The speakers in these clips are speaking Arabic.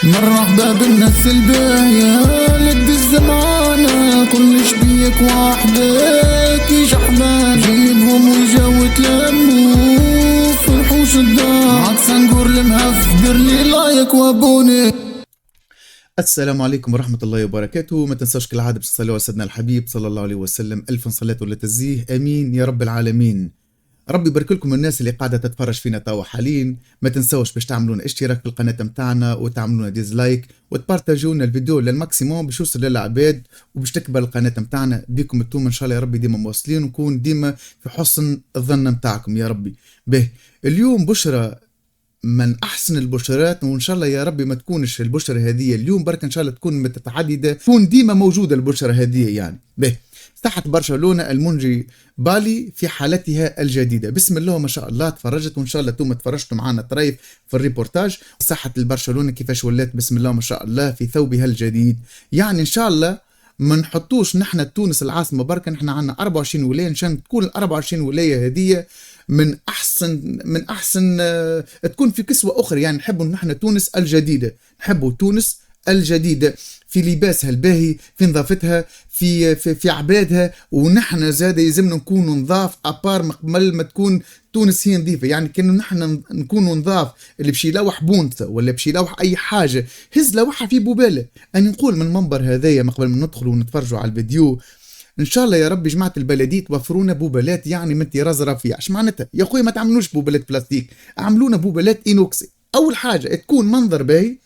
مرحبا بالناس الباهية لد الزمانة كلش بيك وحدك يشحبان جيبهم ويجاو تلموا في الحوش الدار عكس نقول المهف ديرلي لايك وابوني. السلام عليكم ورحمة الله وبركاته. ما تنساش كالعادة باش تصلوا على سيدنا الحبيب صلى الله عليه وسلم، ألف صلاة ولا تزيه، آمين يا رب العالمين. ربي يبارك لكم الناس اللي قاعدة تتفرج فينا توا حاليا. ما تنساوش باش تعملونا اشتراك في القناة متاعنا وتعملونا ديزلايك وتبارتاجونا الفيديو للماكسيموم باش يوصل للعباد وباش تكبر القناة متاعنا. بكم انتم ان شاء الله يا ربي ديما مواصلين ونكون ديما في حسن الظن متاعكم يا ربي. به اليوم بشرى من احسن البشرات، وان شاء الله يا ربي ما تكونش البشرة هذه اليوم برك، ان شاء الله تكون متعدده، تكون ديما موجوده البشرة هذه يعني. به ساحة برشلونة المنجي بالي في حالتها الجديدة، بسم الله ما شاء الله. تفرجت وان شاء الله انتم تفرجتوا معنا طريف في الريبورتاج ساحة البرشلونة كيفاش ولات بسم الله ما شاء الله في ثوبها الجديد. يعني ان شاء الله ما نحطوش نحن تونس العاصمة بركة، نحن عندنا 24 ولاية، عشان تكون ال 24 ولاية هذه من احسن تكون في كسوة اخرى. يعني نحبوا نحن تونس الجديدة، نحبوا تونس الجديدة في لباسها الباهي، في نظافتها، في عبادها، ونحن زاد يلزمنا نكونوا نظاف ابار قبل ما تكون تونس هي نظيفه. يعني كانوا نحن نكونوا نظاف، اللي بشي يلوح بونته ولا بشي يلوح اي حاجه هز لوحها في بوباله. انا نقول من المنبر هذايا ما قبل ما ندخلوا ونتفرجوا على الفيديو، ان شاء الله يا رب جماعه البلديه توفرونا بوبالات يعني من طراز رفيع. اش معناتها يا اخوي؟ ما تعملوش بوبالات بلاستيك، اعملونا بوبالات اينوكسي. اول حاجه تكون منظر باهي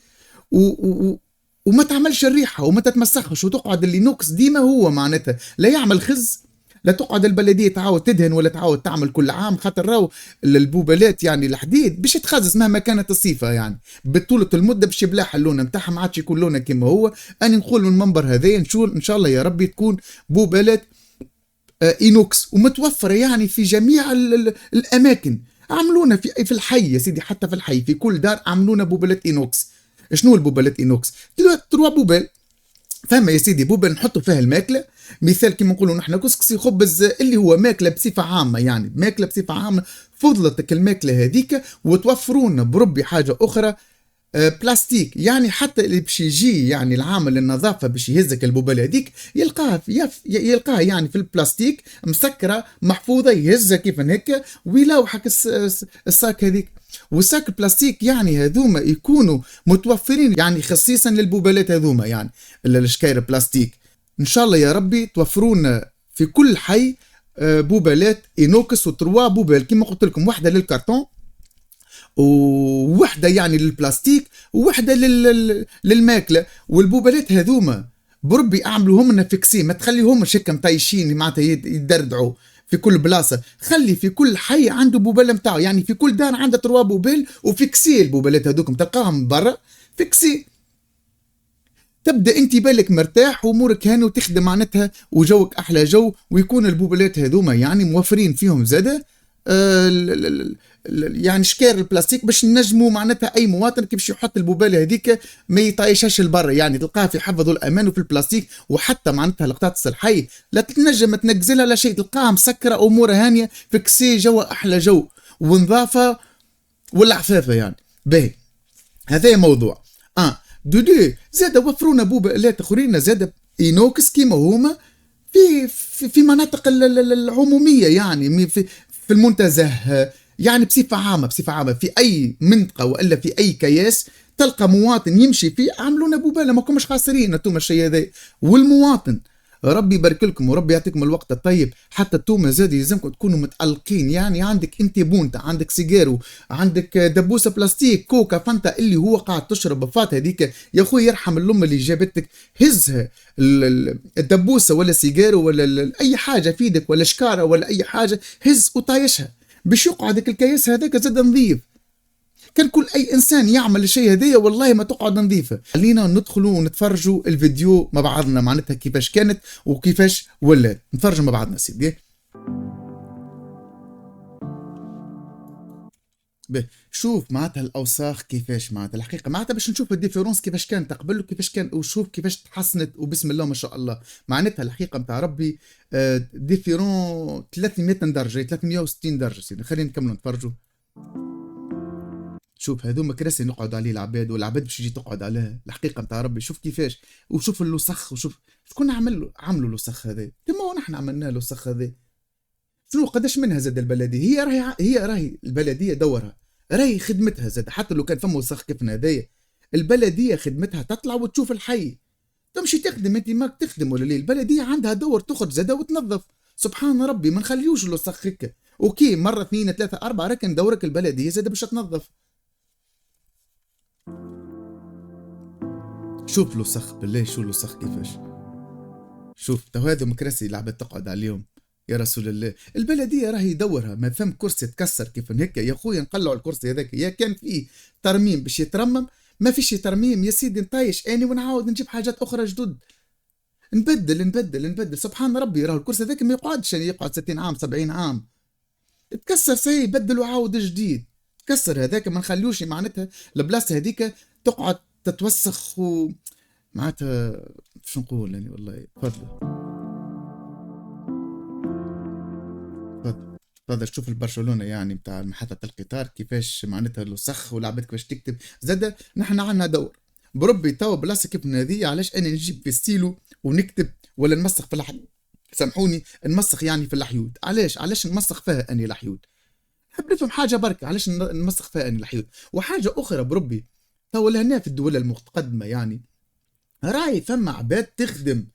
وما تعملش الريحه وما تتمسخش، وتقعد اللينوكس ديما هو معناتها لا يعمل خز، لا تقعد البلديه تعاود تدهن ولا تعاود تعمل كل عام، خاطر راهو البوبالات يعني الحديد باش يتخزز مهما كانت الصفه، يعني بطوله المده باش يبلاح اللون نتاعها ما عادش يكون لونه كما هو. انا نقول من المنبر هذايا ان شاء الله يا ربي تكون بوبالات اينوكس ومتوفره يعني في جميع الاماكن. عملونا في الحي يا سيدي، حتى في الحي في كل دار عملونا بوبالات اينوكس. شنو البوبالات اينوكس؟ تروا بوبال، فما يا سيدي بوبال نحطوا فيها الماكله، مثال كما نقولوا نحن كسكسي خبز اللي هو ماكله بصفه عامه، يعني ماكله بصفه عامه. فضلتك الماكله هذيك وتوفرونا بربي حاجه اخرى بلاستيك، يعني حتى اللي باش يجي يعني العامل النظافه باش يهزك البوبال هذيك يلقاها يعني في البلاستيك مسكره محفوظه، يهزها كيف هكا ويلوحك الساك هذيك. والساك البلاستيك يعني هذوما يكونوا متوفرين يعني خصيصا للبوبالات هذوما، يعني الشكاير بلاستيك. ان شاء الله يا ربي توفرونا في كل حي بوبالات اينوكس، وتروا بوبال كما قلت لكم، واحده للكرتون ووحده يعني للبلاستيك ووحده للماكله. والبوبالات هذوما بربي اعملوهم لنا فيكسي، ما تخليهم هكا مطيشين معناتها يدردعوا في كل بلاصه. خلي في كل حي عنده بوبال نتاعو، يعني في كل دار عنده تروا بوبال وفيكسي. البوبالات هذوكم تلقاهم برا فيكسي، تبدا انت بالك مرتاح وامورك هاني وتخدم معناتها وجوك احلى جو، ويكون البوبالات هذوما يعني موفرين فيهم زاده يعني شكار البلاستيك باش نجموا معناتها اي مواطن كيفاش يحط البوباله هذيك ما يطيشش لبرا، يعني تلقاها في حفظ الامان وفي البلاستيك. وحتى معناتها القطاطس الحي لا تنجم تنقزلها لا شيء، تلقاها مسكره امورها هانيه في كسي جوا احلى جو ونظافه والعفافه يعني. باهي هذا موضوع دودو. زاد وفرونا بوبالات اخرين زاد اينوكس كيما هما في مناطق العموميه، يعني في المنتزه، يعني بصفه عامه في اي منطقه والا في اي كياس تلقى مواطن يمشي فيه عملونا بوباله، ما كومش خاسرين انتم الشيء هذا. والمواطن ربي يبارك لكم وربي يعطيكم الوقت الطيب، حتى انتم زاد يلزمكم تكونوا متألقين. يعني عندك انت بونتا، عندك سيجارو، عندك دبوسه بلاستيك، كوكا، فانتا، اللي هو قاعد تشرب بفات هذيك، يا اخوي يرحم الام اللي جابتك، هزها الدبوسه ولا سيجارو ولا اي حاجه في ايدك ولا شكاره ولا اي حاجه، هز وطايشها باش يقعدك الكياس هذاك زاد نظيف. كان كل اي انسان يعمل الشيء هذايا والله ما تقعد نظيفه. خلينا ندخلوا ونتفرجوا الفيديو مع بعضنا معناتها كيفاش كانت وكيفاش ولات. نتفرجوا مع بعضنا سيدي. شوف معناتها الاوساخ كيفاش معناتها الحقيقه، معناتها باش نشوف الديفيرونس كيفاش كانت قبل وكيفاش كان، وشوف كيفاش تحسنت وبسم الله ما شاء الله. معناتها الحقيقه نتاع ربي ديفيرون 300 درجه 360 درجه سيدي. خلينا نكملوا نتفرجوا. شوف هذوما كراسي نقعد عليه العباد، والعباد باش تجي تقعد عليها، الحقيقه نتاع ربي شوف كيفاش، وشوف اللصخ، وشوف شكون عملوا اللصخ هذا، كما هو نحن عملنا اللصخ هذا. شنو قداش منها زاد البلديه، هي راهي البلديه دورها، راهي خدمتها زاد، حتى لو كان فما وسخ كيفنا هذايا، البلديه خدمتها تطلع وتشوف الحي، تمشي تخدم انت ماك تخدم ولا ليه، البلديه عندها دور تخرج زاده وتنظف. سبحان ربي ما نخليوش الوسخ هكا، اوكي مره اثنين ثلاثه اربعه، لكن دورك البلديه زاده باش تنظف. شوف الوسخ بالله، شو الوسخ كيفاش، شوف تو هذا مكرسي العباد تقعد عليهم. يا رسول الله البلديه راهي دورها، ما فهم كرسي تكسر كيف هكا يا خويا نقلعوا الكرسي هذاك، يا كان فيه ترميم باش يترمم، ما فيش ترميم يا سيدي نطيش اني ونعاود نجيب حاجات اخرى جدد، نبدل. سبحان ربي راهو الكرسي هذاك ما يقعدش، يعني يقعد 60 عام 70 عام، تكسر سي بدل وعاود جديد، تكسر هذاك ما نخليوش معناتها البلاصه هذيك تقعد تتوسخ معناتها شو نقول يعني والله. تفضل شوف البرشلونه يعني بتاع محطه القطار كيفاش معناتها الوسخ، والعباد كيفاش تكتب زاد. نحن عندنا دور بربي توا بلاصه كيف هذه، علاش انا نجيب في ستيلو ونكتب ولا نمسخ في الحيوت، سامحوني نمسخ يعني في الحيوت، علاش نمسخ فيها اني الحيوت، نحب نفهم حاجه برك علاش نمسخ فيها اني الحيوت. وحاجه اخرى بربي توا لهنا في الدول المتقدمه يعني راي فما عباد تخدم،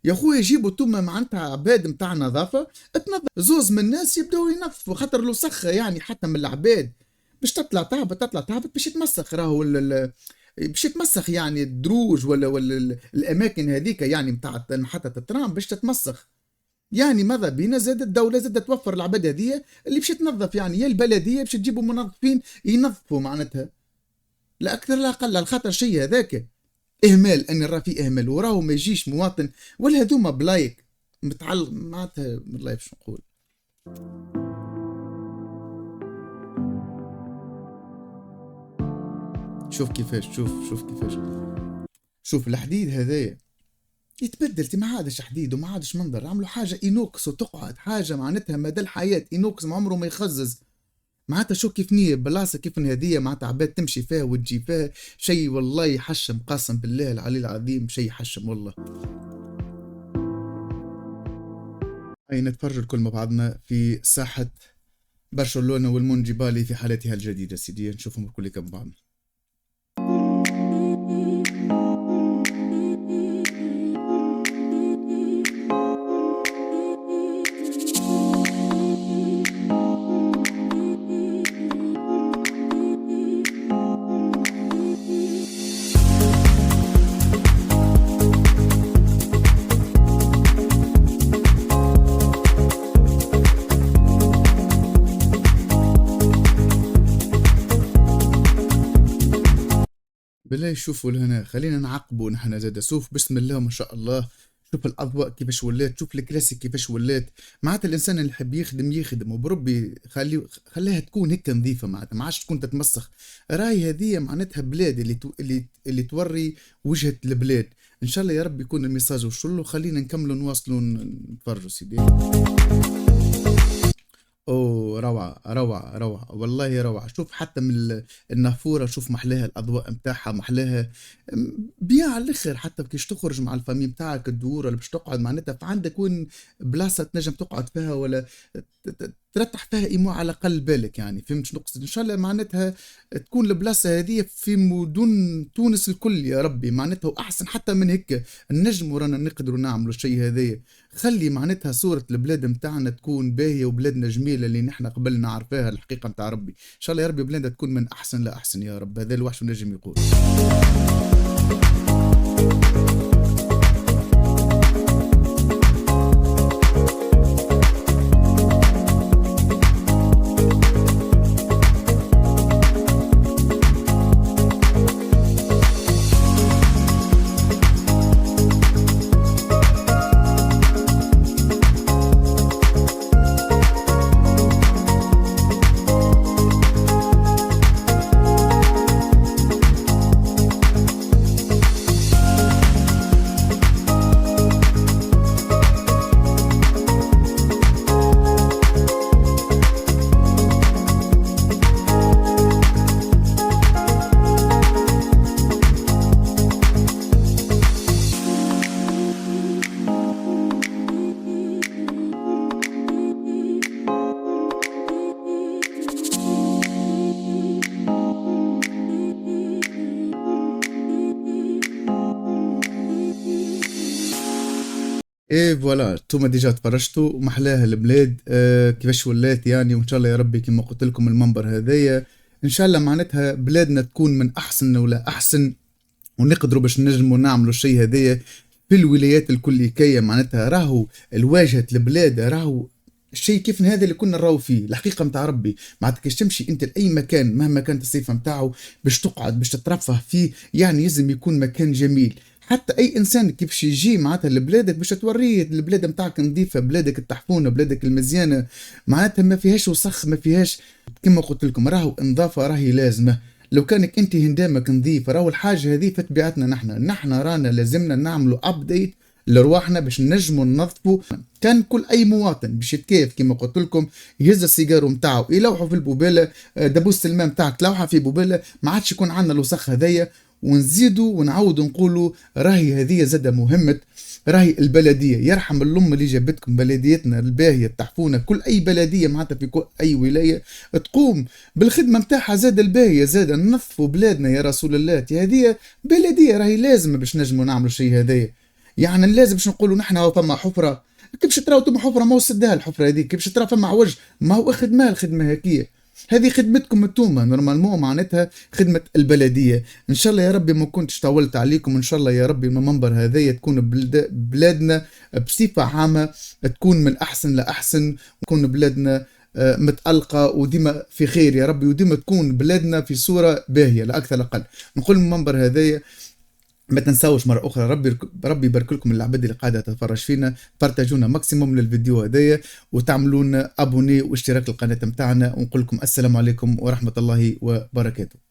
يا خويا جيبوا توما معناتها عباد نتاع نظافه تنظف، زوز من الناس يبداو ينظفوا، خاطر الوسخه يعني حتى من العباد باش تطلع تعبت باش يتمسخ، راهو باش يتمسخ يعني الدروج ولا الاماكن هذيك يعني نتاع محطه الترام باش تتمسخ، يعني ماذا بينا زادت الدوله زادت توفر العباد هذيا اللي باش تنظف، يعني يا البلديه باش تجيبوا منظفين ينظفوا معناتها، لا اكثر لا اقل، على خاطر شيء هذاك اهمال، ان نرى فيه اهمال، وراهو ما يجيش مواطن ولا هذوما بلايك متعلق معناتها والله باش نقول. شوف كيفاش، شوف كيفاش، شوف الحديد هذايا يتبدل، ما عادش حديد وما عادش منظر، عملوا حاجه اينوكس وتقعد حاجه معناتها مدى الحياه، اينوكس ما عمره ما يخزز معناتها. شو كيف نية بلاصه كيف هذية معناتها عباد تمشي فيها وتجي فيها، شيء والله يحشم، قاسم بالله العلي العظيم شيء يحشم والله. اي نتفرج الكل مع بعضنا في ساحه برشلونه والمونجيبالي في حالتها الجديده سيدي، نشوفهم الكل كم بعضنا. بالله شوفوا لهنا، خلينا نعقبوا نحن زاد، شوف بسم الله ما شاء الله، شوف الاضواء كيفاش ولات، شوف الكراسي كيفاش ولات، معناتها الانسان اللي يحب يخدم وبربي خليها تكون هيك نظيفه، معناتها ما عادش تكون تتمسخ، راي هذه معناتها بلاد اللي توري وجهه البلاد. ان شاء الله يا رب يكون الميساج وصل له، خلينا نكملوا نواصلوا نتفرجوا سيدي. اوه روعة والله روعة، شوف حتى من النافورة شوف محلاها، الاضواء متاعها محلاها بيان على الاخر، حتى كيش تخرج مع الفامي متاعك الدور اللي باش تقعد معناتها فعندك وين بلاصة تنجم تقعد فيها ولا ترتاح فيها ايمو على الاقل بالك، يعني فهمت شنو نقصد. ان شاء الله معناتها تكون البلاصة هذه في مدن تونس الكل يا ربي معناتها، واحسن حتى من هيك النجم ورانا نقدروا نعملوا الشيء هذايا، خلي معناتها صورة البلاد متاعنا تكون باهية وبلادنا جميلة اللي نحن قبل نعرفها الحقيقة متاع ربي. ان شاء الله يا ربي بلادنا تكون من احسن لا احسن يا رب، هذا الوحش نجم يقول. ايه فوالا انتوما ديجا تفرجتوا محلاها البلاد كيفاش ولات يعني، وان شاء الله يا ربي كما قلت لكم المنبر هذايا ان شاء الله معناتها بلادنا تكون من احسن ولا احسن، ونقدروا باش نجموا نعملوا الشيء هذايا في الولايات الكليكية. معناتها راهو الواجهة البلاد راهو الشيء كيف هذا اللي كنا نراو فيه الحقيقة متاع ربي. معناتها كيش تمشي انت لأي مكان مهما كانت الصفة متاعه باش تقعد باش تترفه فيه، يعني يلزم يكون مكان جميل. حتى اي انسان كيفاش يجي معناتها لبلادك باش توريه البلاد متاعك نظيفه، بلادك التحفونه، بلادك المزيانه، معناتها ما فيهاش وسخ، ما فيهاش. كما قلت لكم راهو النظافه راهي لازمه. لو كانك انت هندامك نظيف راهو الحاجه هذه فتبعتنا نحن رانا لازمنا نعملوا ابديت لرواحنا باش نجموا ننظفوا. كان كل اي مواطن باش يتكيف كما قلت لكم يهز السيجارو نتاعو يلوحوا في البوباله، دبوس الماء نتاعك تلوحها في بوباله، ما عادش يكون عندنا الوسخ هذايا. ونزيدوا ونعودوا نقولوا راهي هذه زادة مهمة، راهي البلدية. يرحم اللهم اللي جابتكم بلديتنا الباهية التحفونة. كل أي بلدية معناتها في كل أي ولاية تقوم بالخدمة متاعها زاد الباهية، زاد ننظفوا بلادنا يا رسول الله. هذه بلدية راهي لازم باش نجموا نعملوا شيء هذايا. يعني لازم باش نقولوا نحن فما حفرة، كيفاش تراو تم حفرة ما هو سدها الحفرة هذيك، كيفاش ترى فما عوج ما هو خدمة الخدمة هكية. هذه خدمتكم انتوما نورمالمون معناتها خدمة البلدية. ان شاء الله يا ربي ما كنتش طولت عليكم، ان شاء الله يا ربي المنبر هذايا تكون بلادنا بصفة عامة تكون من احسن لاحسن، وتكون بلادنا متألقة وديما في خير يا ربي، وديما تكون بلادنا في صورة باهية لا اكثر لا اقل. نقول المنبر هذايا ما تنساوش مرة أخرى ربي يبارك لكم العباد اللي قاعدة تتفرج فينا، بارتاجونا ماكسيموم للفيديو هذايا وتعملون أبوني واشتراك القناة متاعنا، ونقول لكم السلام عليكم ورحمة الله وبركاته.